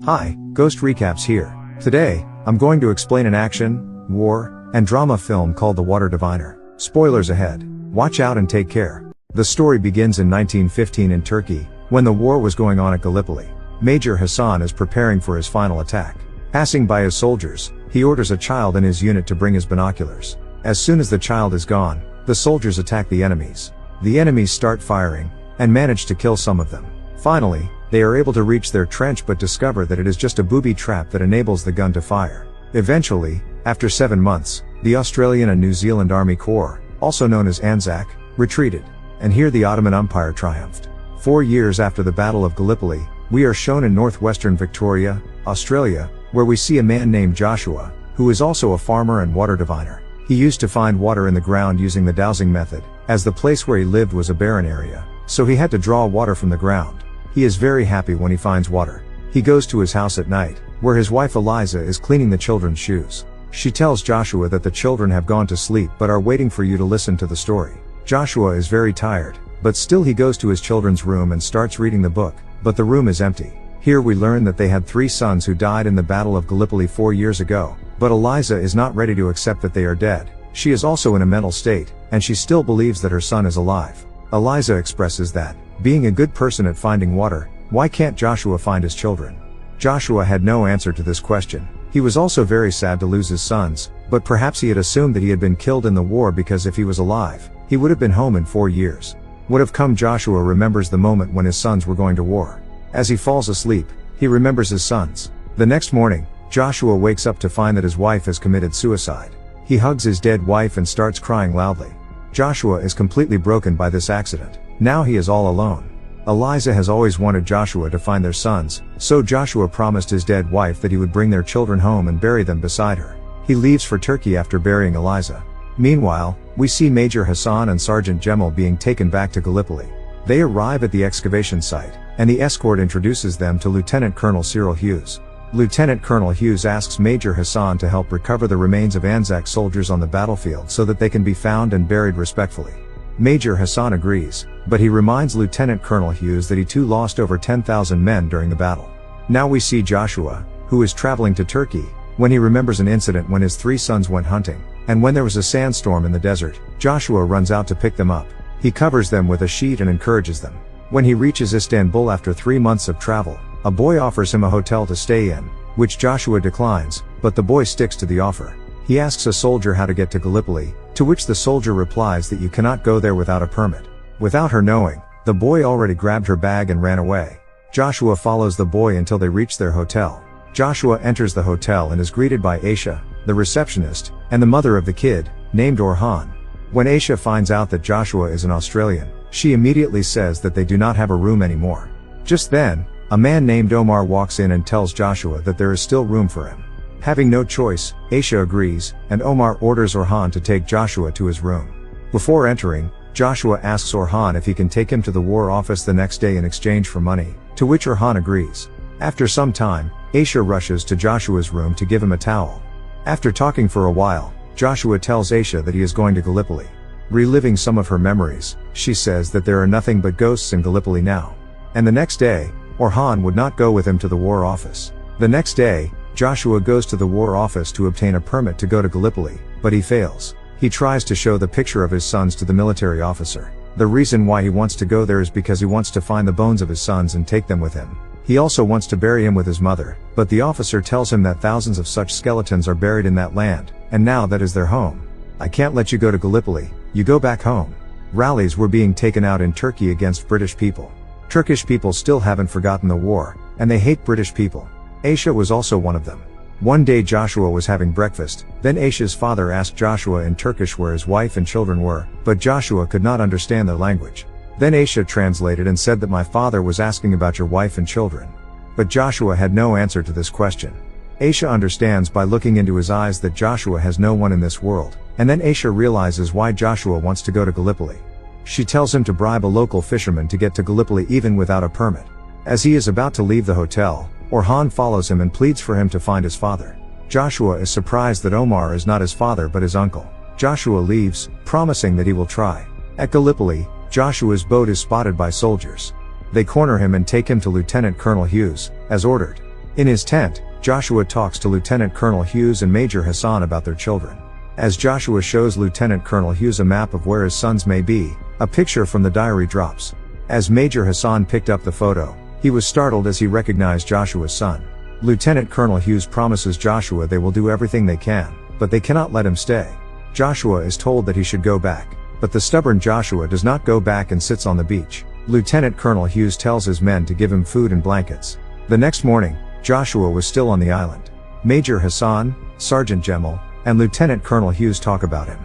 Hi, Ghost Recaps here. Today, I'm going to explain an action, war, and drama film called The Water Diviner. Spoilers ahead. Watch out and take care. The story begins in 1915 in Turkey, when the war was going on at Gallipoli. Major Hassan is preparing for his final attack. Passing by his soldiers, he orders a child in his unit to bring his binoculars. As soon as the child is gone, the soldiers attack the enemies. The enemies start firing, and manage to kill some of them. Finally, they are able to reach their trench but discover that it is just a booby trap that enables the gun to fire. Eventually, after 7 months, the Australian and New Zealand Army Corps, also known as ANZAC, retreated. And here the Ottoman Empire triumphed. 4 years after the Battle of Gallipoli, we are shown in northwestern Victoria, Australia, where we see a man named Joshua, who is also a farmer and water diviner. He used to find water in the ground using the dowsing method, as the place where he lived was a barren area, so he had to draw water from the ground. He is very happy when he finds water. He goes to his house at night, where his wife Eliza is cleaning the children's shoes. She tells Joshua that the children have gone to sleep but are waiting for you to listen to the story. Joshua is very tired, but still he goes to his children's room and starts reading the book, but the room is empty. Here we learn that they had 3 sons who died in the Battle of Gallipoli 4 years ago, but Eliza is not ready to accept that they are dead. She is also in a mental state, and she still believes that her son is alive. Eliza expresses that, being a good person at finding water, why can't Joshua find his children? Joshua had no answer to this question. He was also very sad to lose his sons, but perhaps he had assumed that he had been killed in the war because if he was alive, he would have been home in 4 years. What have come? Joshua remembers the moment when his sons were going to war. As he falls asleep, he remembers his sons. The next morning, Joshua wakes up to find that his wife has committed suicide. He hugs his dead wife and starts crying loudly. Joshua is completely broken by this accident. Now he is all alone. Eliza has always wanted Joshua to find their sons, so Joshua promised his dead wife that he would bring their children home and bury them beside her. He leaves for Turkey after burying Eliza. Meanwhile, we see Major Hassan and Sergeant Jemal being taken back to Gallipoli. They arrive at the excavation site, and the escort introduces them to Lieutenant Colonel Cyril Hughes. Lieutenant Colonel Hughes asks Major Hassan to help recover the remains of ANZAC soldiers on the battlefield so that they can be found and buried respectfully. Major Hassan agrees, but he reminds Lieutenant Colonel Hughes that he too lost over 10,000 men during the battle. Now we see Joshua, who is traveling to Turkey, when he remembers an incident when his 3 sons went hunting, and when there was a sandstorm in the desert, Joshua runs out to pick them up. He covers them with a sheet and encourages them. When he reaches Istanbul after 3 months of travel, a boy offers him a hotel to stay in, which Joshua declines, but the boy sticks to the offer. He asks a soldier how to get to Gallipoli, to which the soldier replies that you cannot go there without a permit. Without her knowing, the boy already grabbed her bag and ran away. Joshua follows the boy until they reach their hotel. Joshua enters the hotel and is greeted by Aisha, the receptionist, and the mother of the kid, named Orhan. When Aisha finds out that Joshua is an Australian, she immediately says that they do not have a room anymore. Just then, a man named Omar walks in and tells Joshua that there is still room for him. Having no choice, Aisha agrees, and Omar orders Orhan to take Joshua to his room. Before entering, Joshua asks Orhan if he can take him to the war office the next day in exchange for money, to which Orhan agrees. After some time, Aisha rushes to Joshua's room to give him a towel. After talking for a while, Joshua tells Aisha that he is going to Gallipoli. Reliving some of her memories, she says that there are nothing but ghosts in Gallipoli now. And the next day, Orhan would not go with him to the war office. The next day, Joshua goes to the war office to obtain a permit to go to Gallipoli, but he fails. He tries to show the picture of his sons to the military officer. The reason why he wants to go there is because he wants to find the bones of his sons and take them with him. He also wants to bury him with his mother, but the officer tells him that thousands of such skeletons are buried in that land, and now that is their home. I can't let you go to Gallipoli, you go back home. Rallies were being taken out in Turkey against British people. Turkish people still haven't forgotten the war, and they hate British people. Aisha was also one of them. One day Joshua was having breakfast, then Aisha's father asked Joshua in Turkish where his wife and children were, but Joshua could not understand their language. Then Aisha translated and said that my father was asking about your wife and children. But Joshua had no answer to this question. Aisha understands by looking into his eyes that Joshua has no one in this world, and then Aisha realizes why Joshua wants to go to Gallipoli. She tells him to bribe a local fisherman to get to Gallipoli even without a permit. As he is about to leave the hotel, Orhan follows him and pleads for him to find his father. Joshua is surprised that Omar is not his father but his uncle. Joshua leaves, promising that he will try. At Gallipoli, Joshua's boat is spotted by soldiers. They corner him and take him to Lieutenant Colonel Hughes, as ordered. In his tent, Joshua talks to Lieutenant Colonel Hughes and Major Hassan about their children. As Joshua shows Lieutenant Colonel Hughes a map of where his sons may be, a picture from the diary drops. As Major Hassan picked up the photo, he was startled as he recognized Joshua's son. Lieutenant Colonel Hughes promises Joshua they will do everything they can, but they cannot let him stay. Joshua is told that he should go back, but the stubborn Joshua does not go back and sits on the beach. Lieutenant Colonel Hughes tells his men to give him food and blankets. The next morning, Joshua was still on the island. Major Hassan, Sergeant Jemal, and Lieutenant Colonel Hughes talk about him.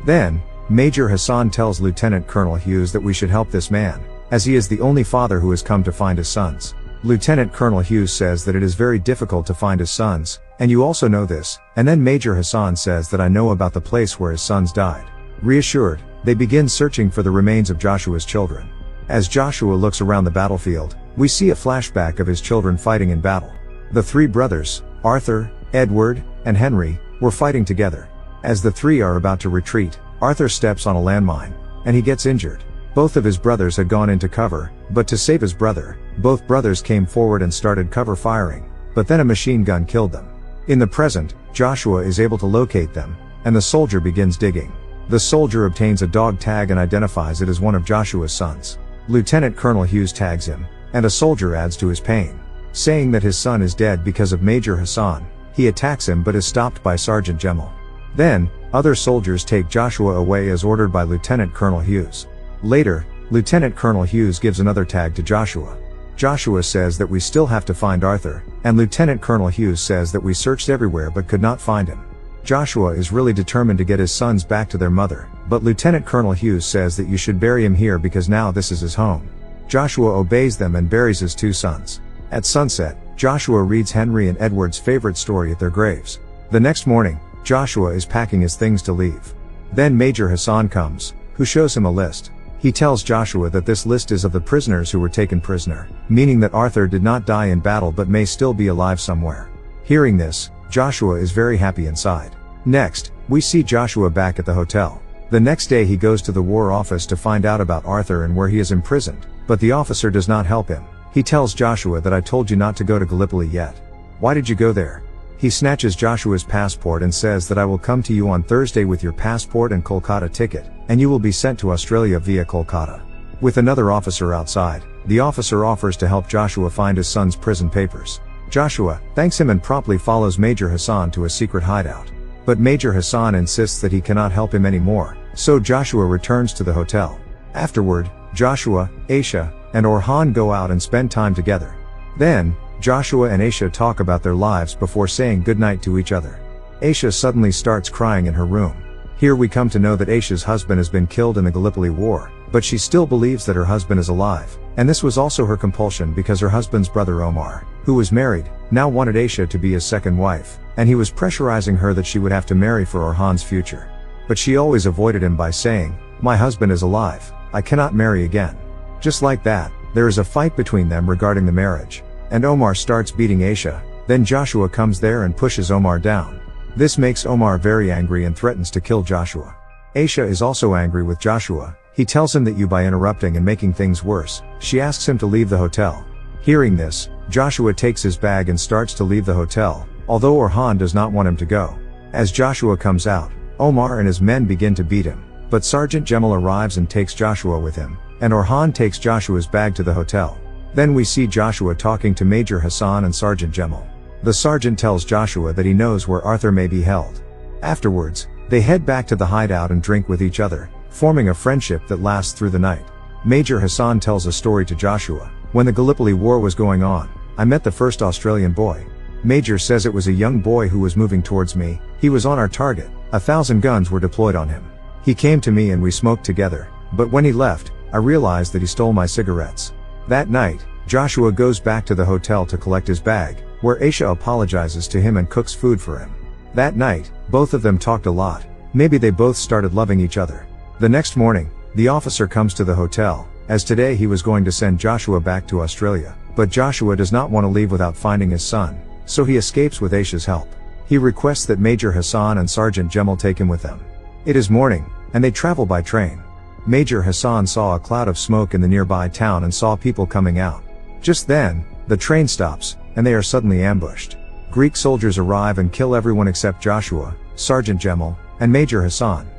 Then, Major Hassan tells Lieutenant Colonel Hughes that we should help this man, as he is the only father who has come to find his sons. Lieutenant Colonel Hughes says that it is very difficult to find his sons, and you also know this, and then Major Hassan says that I know about the place where his sons died. Reassured, they begin searching for the remains of Joshua's children. As Joshua looks around the battlefield, we see a flashback of his children fighting in battle. The three brothers, Arthur, Edward, and Henry, were fighting together. As the three are about to retreat, Arthur steps on a landmine, and he gets injured. Both of his brothers had gone into cover, but to save his brother, both brothers came forward and started cover firing, but then a machine gun killed them. In the present, Joshua is able to locate them, and the soldier begins digging. The soldier obtains a dog tag and identifies it as one of Joshua's sons. Lieutenant Colonel Hughes tags him, and a soldier adds to his pain. Saying that his son is dead because of Major Hassan, he attacks him but is stopped by Sergeant Jemal. Then, other soldiers take Joshua away as ordered by Lieutenant Colonel Hughes. Later, Lieutenant Colonel Hughes gives another tag to Joshua. Joshua says that we still have to find Arthur, and Lieutenant Colonel Hughes says that we searched everywhere but could not find him. Joshua is really determined to get his sons back to their mother, but Lieutenant Colonel Hughes says that you should bury him here because now this is his home. Joshua obeys them and buries his two sons. At sunset, Joshua reads Henry and Edward's favorite story at their graves. The next morning, Joshua is packing his things to leave. Then Major Hassan comes, who shows him a list. He tells Joshua that this list is of the prisoners who were taken prisoner, meaning that Arthur did not die in battle but may still be alive somewhere. Hearing this, Joshua is very happy inside. Next, we see Joshua back at the hotel. The next day he goes to the War Office to find out about Arthur and where he is imprisoned, but the officer does not help him. He tells Joshua that I told you not to go to Gallipoli yet. Why did you go there? He snatches Joshua's passport and says that I will come to you on Thursday with your passport and Kolkata ticket, and you will be sent to Australia via Kolkata. With another officer outside, the officer offers to help Joshua find his son's prison papers. Joshua thanks him and promptly follows Major Hassan to a secret hideout. But Major Hassan insists that he cannot help him anymore, so Joshua returns to the hotel. Afterward, Joshua, Aisha, and Orhan go out and spend time together. Then, Joshua and Aisha talk about their lives before saying goodnight to each other. Aisha suddenly starts crying in her room. Here we come to know that Aisha's husband has been killed in the Gallipoli War, but she still believes that her husband is alive, and this was also her compulsion because her husband's brother Omar, who was married, now wanted Aisha to be his second wife, and he was pressurizing her that she would have to marry for Orhan's future. But she always avoided him by saying, "My husband is alive, I cannot marry again." Just like that, there is a fight between them regarding the marriage, and Omar starts beating Aisha. Then Joshua comes there and pushes Omar down. This makes Omar very angry and threatens to kill Joshua. Aisha is also angry with Joshua. He tells him that you by interrupting and making things worse. She asks him to leave the hotel. Hearing this, Joshua takes his bag and starts to leave the hotel, although Orhan does not want him to go. As Joshua comes out, Omar and his men begin to beat him, but Sergeant Jemal arrives and takes Joshua with him, and Orhan takes Joshua's bag to the hotel. Then we see Joshua talking to Major Hassan and Sergeant Jemal. The sergeant tells Joshua that he knows where Arthur may be held. Afterwards, they head back to the hideout and drink with each other, forming a friendship that lasts through the night. Major Hassan tells a story to Joshua. When the Gallipoli War was going on, I met the first Australian boy. Major says it was a young boy who was moving towards me. He was on our target. 1,000 guns were deployed on him. He came to me and we smoked together, but when he left, I realized that he stole my cigarettes. That night, Joshua goes back to the hotel to collect his bag, where Aisha apologizes to him and cooks food for him. That night, both of them talked a lot. Maybe they both started loving each other. The next morning, the officer comes to the hotel, as today he was going to send Joshua back to Australia, but Joshua does not want to leave without finding his son, so he escapes with Aisha's help. He requests that Major Hassan and Sergeant Jemal take him with them. It is morning, and they travel by train. Major Hassan saw a cloud of smoke in the nearby town and saw people coming out. Just then, the train stops, and they are suddenly ambushed. Greek soldiers arrive and kill everyone except Joshua, Sergeant Jemal, and Major Hassan.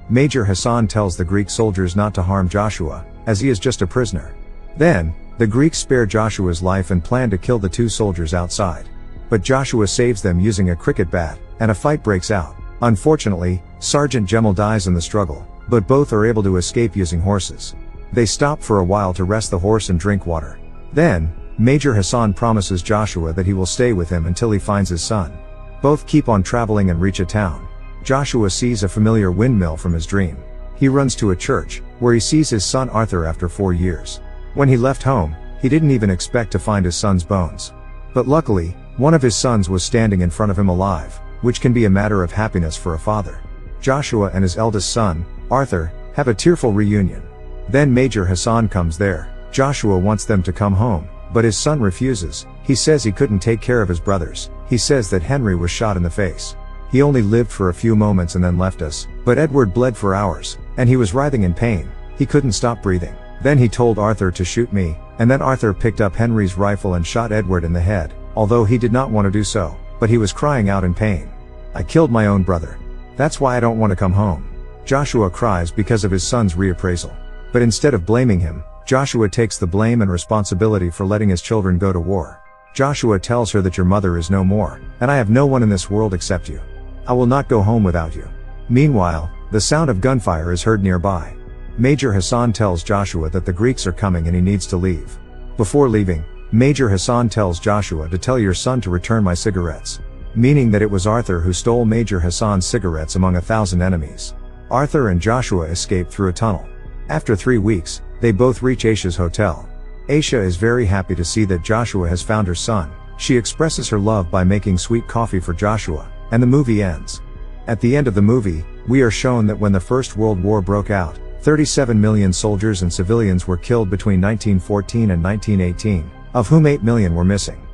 Major Hassan tells the Greek soldiers not to harm Joshua, as he is just a prisoner. Then, the Greeks spare Joshua's life and plan to kill the two soldiers outside. But Joshua saves them using a cricket bat, and a fight breaks out. Unfortunately, Sergeant Jemal dies in the struggle, but both are able to escape using horses. They stop for a while to rest the horse and drink water. Then, Major Hassan promises Joshua that he will stay with him until he finds his son. Both keep on traveling and reach a town. Joshua sees a familiar windmill from his dream. He runs to a church, where he sees his son Arthur after 4 years. When he left home, he didn't even expect to find his son's bones. But luckily, one of his sons was standing in front of him alive, which can be a matter of happiness for a father. Joshua and his eldest son, Arthur, have a tearful reunion. Then Major Hassan comes there. Joshua wants them to come home, but his son refuses. He says he couldn't take care of his brothers. He says that Henry was shot in the face. He only lived for a few moments and then left us, but Edward bled for hours, and he was writhing in pain. He couldn't stop breathing. Then he told Arthur to shoot me, and then Arthur picked up Henry's rifle and shot Edward in the head, although he did not want to do so, but he was crying out in pain. I killed my own brother. That's why I don't want to come home. Joshua cries because of his son's reappraisal. But instead of blaming him, Joshua takes the blame and responsibility for letting his children go to war. Joshua tells her that your mother is no more, and I have no one in this world except you. I will not go home without you. Meanwhile, the sound of gunfire is heard nearby. Major Hassan tells Joshua that the Greeks are coming and he needs to leave. Before leaving, Major Hassan tells Joshua to tell your son to return my cigarettes. Meaning that it was Arthur who stole Major Hassan's cigarettes among 1,000 enemies. Arthur and Joshua escape through a tunnel. After 3 weeks, they both reach Aisha's hotel. Aisha is very happy to see that Joshua has found her son. She expresses her love by making sweet coffee for Joshua, and the movie ends. At the end of the movie, we are shown that when the First World War broke out, 37 million soldiers and civilians were killed between 1914 and 1918, of whom 8 million were missing.